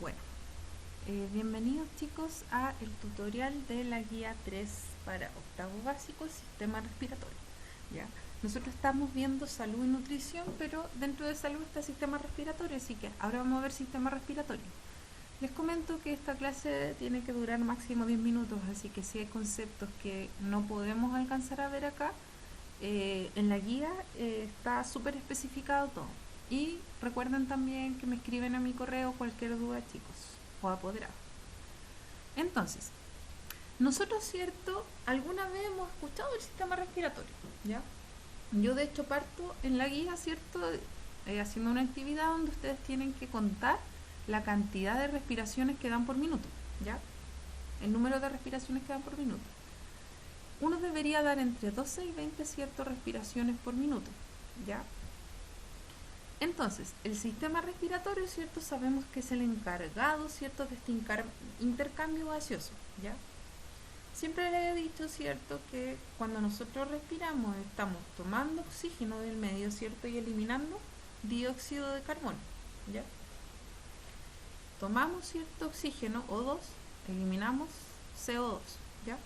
Bueno, bienvenidos chicos a el tutorial de la guía 3 para octavo básico, sistema respiratorio. ¿Ya? Nosotros estamos viendo salud y nutrición, pero dentro de salud está sistema respiratorio, así que ahora vamos a ver sistema respiratorio. Les comento que esta clase tiene que durar máximo 10 minutos, así que si hay conceptos que no podemos alcanzar a ver acá, en la guía está súper especificado todo. Y recuerden también que me escriben a mi correo cualquier duda, chicos, o apoderados. Entonces, nosotros, ¿cierto? Alguna vez hemos escuchado el sistema respiratorio, ¿ya? Yo de hecho parto en la guía, ¿cierto? Haciendo una actividad donde ustedes tienen que contar la cantidad de respiraciones que dan por minuto, ¿ya? El número de respiraciones que dan por minuto. Uno debería dar entre 12 y 20, ¿cierto? Respiraciones por minuto, ¿ya? Entonces, el sistema respiratorio, ¿cierto? Sabemos que es el encargado, ¿cierto? De este intercambio gaseoso, ¿ya? Siempre les he dicho, ¿cierto? Que cuando nosotros respiramos estamos tomando oxígeno del medio, ¿cierto? Y eliminando dióxido de carbono, ¿ya? Tomamos, ¿cierto? Oxígeno, O2, eliminamos CO2, ¿ya?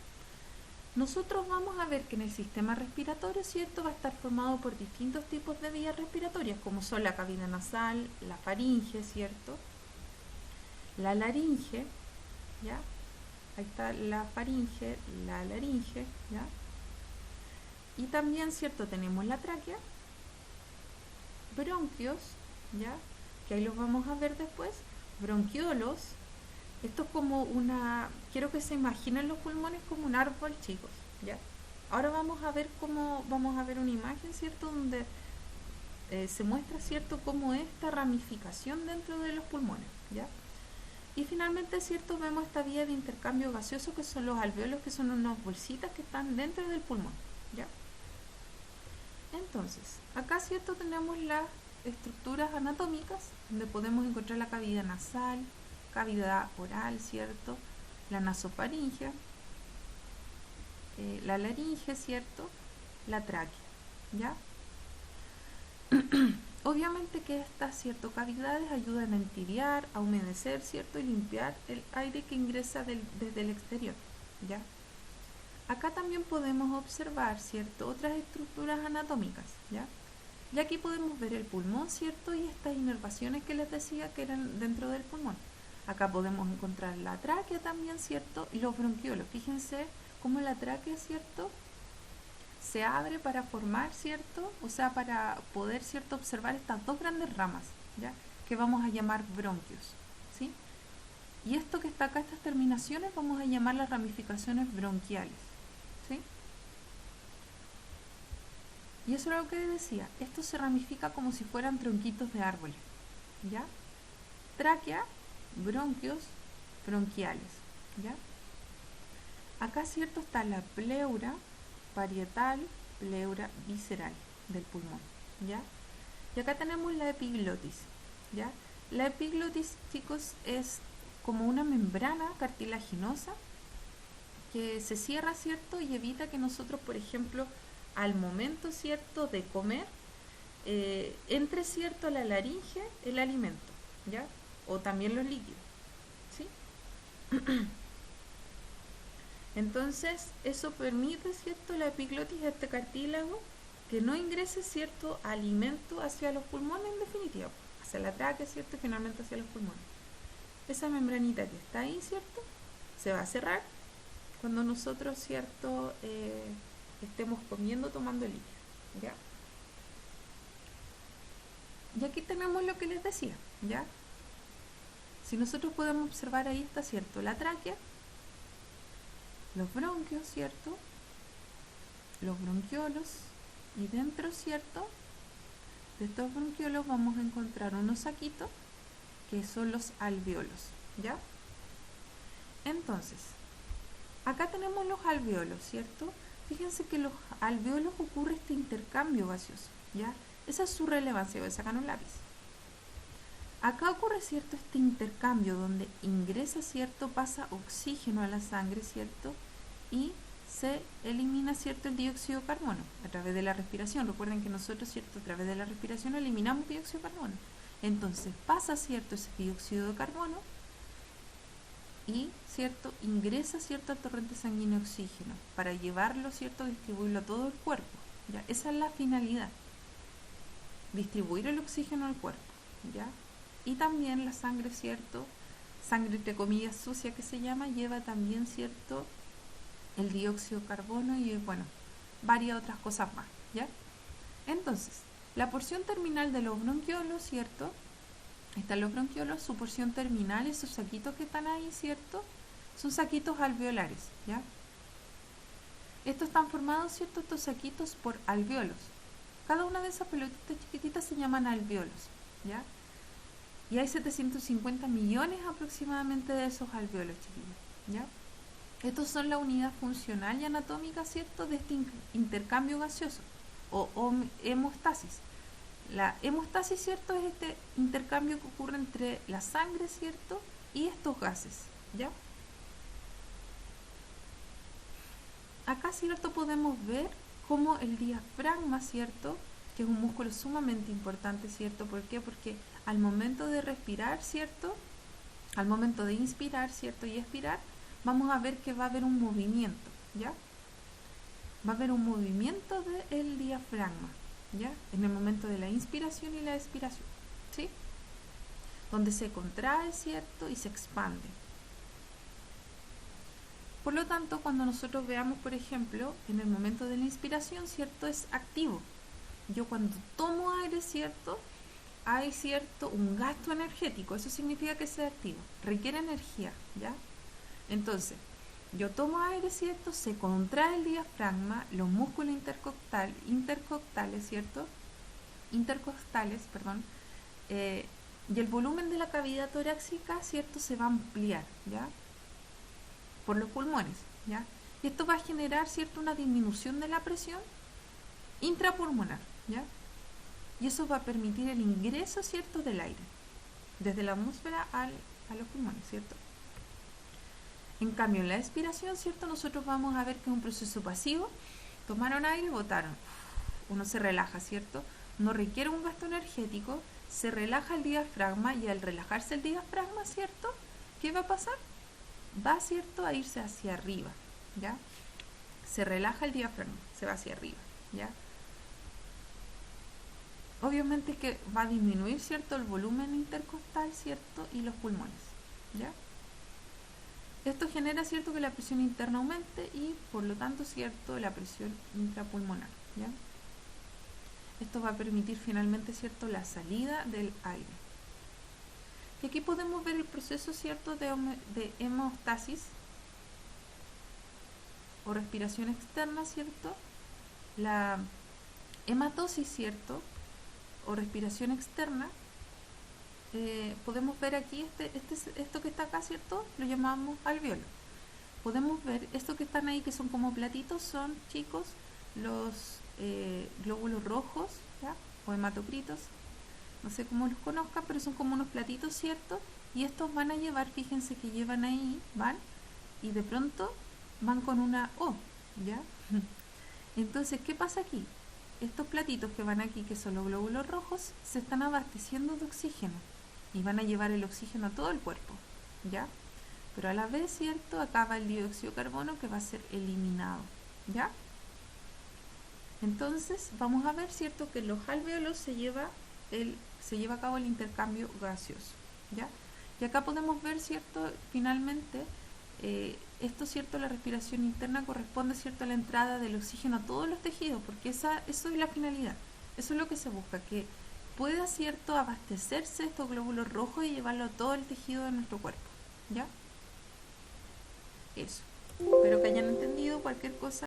Nosotros vamos a ver que en el sistema respiratorio, ¿cierto? Va a estar formado por distintos tipos de vías respiratorias, como son la cavidad nasal, la faringe, ¿cierto? La laringe, ¿ya? Ahí está la faringe, la laringe, ¿ya? Y también, ¿cierto? Tenemos la tráquea, bronquios, ¿ya? Que ahí los vamos a ver después, bronquiolos. Esto es como quiero que se imaginen los pulmones como un árbol, chicos, ¿ya? Ahora vamos a ver una imagen, ¿cierto? Donde se muestra, ¿cierto? Cómo es esta ramificación dentro de los pulmones, ¿ya? Y finalmente, ¿cierto? Vemos esta vía de intercambio gaseoso que son los alvéolos, que son unas bolsitas que están dentro del pulmón, ¿ya? Entonces, acá, ¿cierto? Tenemos las estructuras anatómicas, donde podemos encontrar la cavidad nasal, cavidad oral, ¿cierto? La nasofaringe, la laringe, ¿cierto? La tráquea, ¿ya? Obviamente que estas, ¿cierto? Cavidades ayudan a entibiar, a humedecer, ¿cierto? Y limpiar el aire que ingresa desde el exterior, ¿ya? Acá también podemos observar, ¿cierto? Otras estructuras anatómicas, ¿ya? Y aquí podemos ver el pulmón, ¿cierto? Y estas inervaciones que les decía que eran dentro del pulmón. Acá podemos encontrar la tráquea también, ¿cierto? Y los bronquiolos. Fíjense cómo la tráquea, ¿cierto? Se abre para formar, ¿cierto? O sea, para poder, ¿cierto? Observar estas dos grandes ramas, ¿ya? Que vamos a llamar bronquios, ¿sí? Y esto que está acá, estas terminaciones, vamos a llamar las ramificaciones bronquiales, ¿sí? Y eso era lo que decía. Esto se ramifica como si fueran tronquitos de árboles, ¿ya? Tráquea, bronquios, bronquiales, ¿ya? Acá, ¿cierto? Está la pleura parietal, pleura visceral del pulmón, ¿ya? Y acá tenemos la epiglotis, ¿ya? La epiglotis, chicos, es como una membrana cartilaginosa que se cierra, ¿cierto? Y evita que nosotros, por ejemplo, al momento, ¿cierto?, de comer, entre, ¿cierto?, a la laringe el alimento, ¿ya? O también los líquidos, ¿sí? Entonces, eso permite, ¿cierto?, la epiglotis, este cartílago, que no ingrese, ¿cierto?, alimento hacia los pulmones, en definitiva, hacia la tráquea, ¿cierto?, y finalmente hacia los pulmones. Esa membranita que está ahí, ¿cierto?, se va a cerrar cuando nosotros, ¿cierto?, estemos comiendo, tomando líquido, ¿ya? Y aquí tenemos lo que les decía, ¿ya? Si nosotros podemos observar, ahí está, ¿cierto?, la tráquea, los bronquios, ¿cierto?, los bronquiolos, y dentro, ¿cierto?, de estos bronquiolos vamos a encontrar unos saquitos que son los alvéolos, ¿ya? Entonces, acá tenemos los alvéolos, ¿cierto? Fíjense que los alvéolos ocurre este intercambio gaseoso, ¿ya? Esa es su relevancia, voy a sacar un lápiz. Acá ocurre, ¿cierto?, este intercambio donde ingresa, ¿cierto?, pasa oxígeno a la sangre, ¿cierto?, y se elimina, ¿cierto?, el dióxido de carbono a través de la respiración. Recuerden que nosotros, ¿cierto?, a través de la respiración eliminamos dióxido de carbono. Entonces pasa, ¿cierto?, ese dióxido de carbono y, ¿cierto?, ingresa, ¿cierto?, al torrente sanguíneo oxígeno para llevarlo, ¿cierto?, distribuirlo a todo el cuerpo, ¿ya? Esa es la finalidad, distribuir el oxígeno al cuerpo, ¿ya? Y también la sangre, ¿cierto?, sangre entre comillas sucia que se llama, lleva también, ¿cierto?, el dióxido de carbono y, bueno, varias otras cosas más, ¿ya? Entonces, la porción terminal de los bronquiolos, ¿cierto? Están los bronquiolos, su porción terminal, esos saquitos que están ahí, ¿cierto? Son saquitos alveolares, ¿ya? Estos están formados, ¿cierto? Estos saquitos por alveolos. Cada una de esas pelotitas chiquititas se llaman alveolos, ¿ya? Y hay 750 millones aproximadamente de esos alveolos, chiquillos, ¿ya? Estos son la unidad funcional y anatómica, ¿cierto?, de este intercambio gaseoso o hemostasis. La hemostasis, ¿cierto?, es este intercambio que ocurre entre la sangre, ¿cierto?, y estos gases, ¿ya? Acá, ¿cierto?, podemos ver cómo el diafragma, ¿cierto?, que es un músculo sumamente importante, ¿cierto? ¿Por qué? Porque al momento de respirar, ¿cierto?, al momento de inspirar, ¿cierto?, y expirar, vamos a ver que va a haber un movimiento, ¿ya? Va a haber un movimiento del diafragma, ¿ya? En el momento de la inspiración y la expiración, ¿sí? Donde se contrae, ¿cierto?, y se expande. Por lo tanto, cuando nosotros veamos, por ejemplo, en el momento de la inspiración, ¿cierto?, es activo. Yo cuando tomo aire, ¿cierto?, hay, ¿cierto?, un gasto energético. Eso significa que sea activo. Requiere energía, ¿ya? Entonces, yo tomo aire, ¿cierto?, se contrae el diafragma, los músculos intercostales, ¿cierto?, perdón, y el volumen de la cavidad torácica, ¿cierto?, se va a ampliar, ¿ya?, por los pulmones, ¿ya? Y esto va a generar, ¿cierto?, una disminución de la presión intrapulmonar, ¿ya? Y eso va a permitir el ingreso, ¿cierto?, del aire, desde la atmósfera a los pulmones, ¿cierto? En cambio, en la expiración, ¿cierto?, nosotros vamos a ver que es un proceso pasivo. Tomaron aire y botaron. Uno se relaja, ¿cierto? No requiere un gasto energético, se relaja el diafragma y al relajarse el diafragma, ¿cierto?, ¿qué va a pasar? Va, ¿cierto?, a irse hacia arriba, ¿ya? Se relaja el diafragma, se va hacia arriba, ¿ya? Obviamente que va a disminuir, ¿cierto?, el volumen intercostal, ¿cierto?, y los pulmones, ¿ya? Esto genera, ¿cierto?, que la presión interna aumente y, por lo tanto, ¿cierto?, la presión intrapulmonar, ¿ya? Esto va a permitir finalmente, ¿cierto?, la salida del aire. Y aquí podemos ver el proceso, ¿cierto?, de hemostasis o respiración externa, ¿cierto? La hematosis, ¿cierto?, o respiración externa. Podemos ver aquí esto que está acá, ¿cierto?, lo llamamos alveolo. Podemos ver esto que están ahí, que son como platitos, son, chicos, los glóbulos rojos, ¿ya?, o hematocritos, no sé cómo los conozcan, pero son como unos platitos, ¿cierto? Y estos van a llevar, fíjense que llevan ahí, van, y de pronto van con una O, ¿ya? Entonces, ¿qué pasa aquí? Estos platitos que van aquí, que son los glóbulos rojos, se están abasteciendo de oxígeno y van a llevar el oxígeno a todo el cuerpo, ¿ya? Pero a la vez, ¿cierto?, acaba el dióxido de carbono que va a ser eliminado, ¿ya? Entonces, vamos a ver, ¿cierto?, que en los alveolos se lleva a cabo el intercambio gaseoso, ¿ya? Y acá podemos ver, ¿cierto?, finalmente, esto, ¿cierto?, la respiración interna corresponde, ¿cierto?, a la entrada del oxígeno a todos los tejidos, porque eso es la finalidad, eso es lo que se busca, que pueda, ¿cierto?, abastecerse estos glóbulos rojos y llevarlo a todo el tejido de nuestro cuerpo, ¿ya? Eso. Espero que hayan entendido cualquier cosa.